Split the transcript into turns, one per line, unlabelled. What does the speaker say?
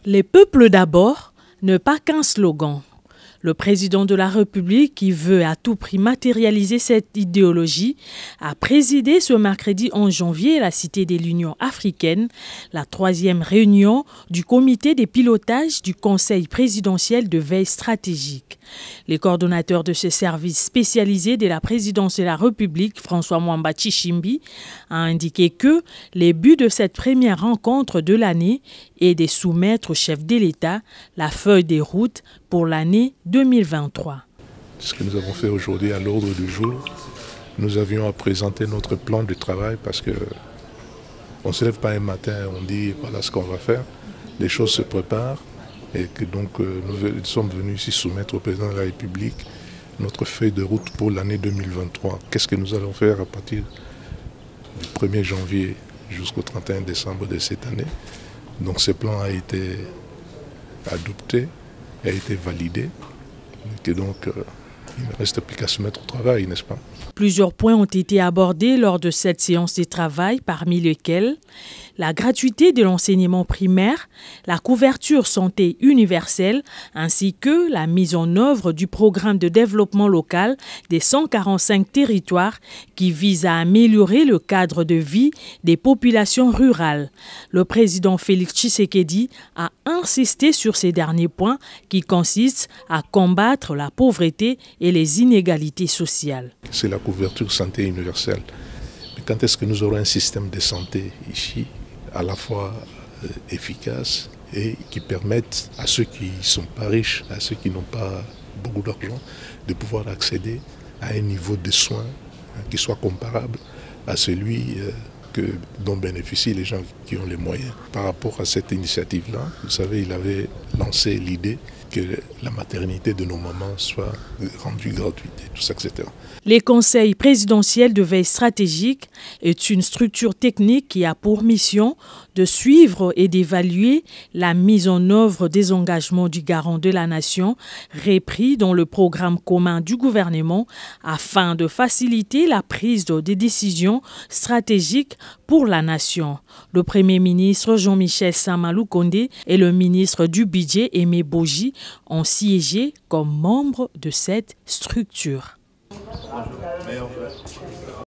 Les peuples d'abord, ne pas qu'un slogan. Le président de la République, qui veut à tout prix matérialiser cette idéologie, a présidé ce mercredi 11 janvier à la Cité de l'Union africaine la 3e réunion du comité de pilotage du Conseil présidentiel de veille stratégique. Les coordonnateurs de ce service spécialisé de la présidence de la République, François Mwamba Tchishimbi, a indiqué que les buts de cette première rencontre de l'année est de soumettre au chef de l'État la feuille des routes pour l'année 2023.
Ce que nous avons fait aujourd'hui à l'ordre du jour, nous avions à présenter notre plan de travail parce que on ne se lève pas un matin, on dit voilà ce qu'on va faire, les choses se préparent et que donc nous sommes venus ici soumettre au président de la République notre feuille de route pour l'année 2023. Qu'est-ce que nous allons faire à partir du 1er janvier jusqu'au 31 décembre de cette année. Donc ce plan a été adopté, a été validé, et donc il ne reste plus qu'à se mettre au travail, n'est-ce pas?
Plusieurs points ont été abordés lors de cette séance de travail, parmi lesquels la gratuité de l'enseignement primaire, la couverture santé universelle, ainsi que la mise en œuvre du programme de développement local des 145 territoires qui vise à améliorer le cadre de vie des populations rurales. Le président Félix Tshisekedi a insisté sur ces derniers points qui consistent à combattre la pauvreté et les inégalités sociales.
C'est la couverture santé universelle. Mais quand est-ce que nous aurons un système de santé ici à la fois efficace et qui permette à ceux qui ne sont pas riches, à ceux qui n'ont pas beaucoup d'argent, de pouvoir accéder à un niveau de soins qui soit comparable à celui dont bénéficient les gens qui ont les moyens. Par rapport à cette initiative-là, vous savez, il avait lancé l'idée que la maternité de nos mamans soit rendue gratuite, et tout ça, etc.
Les conseils présidentiels de veille stratégique est une structure technique qui a pour mission de suivre et d'évaluer la mise en œuvre des engagements du garant de la nation repris dans le programme commun du gouvernement afin de faciliter la prise de décisions stratégiques pour la nation. Le Premier ministre Jean-Michel Sama Lukonde et le ministre du Budget Aimé Boji ont siégé comme membres de cette structure.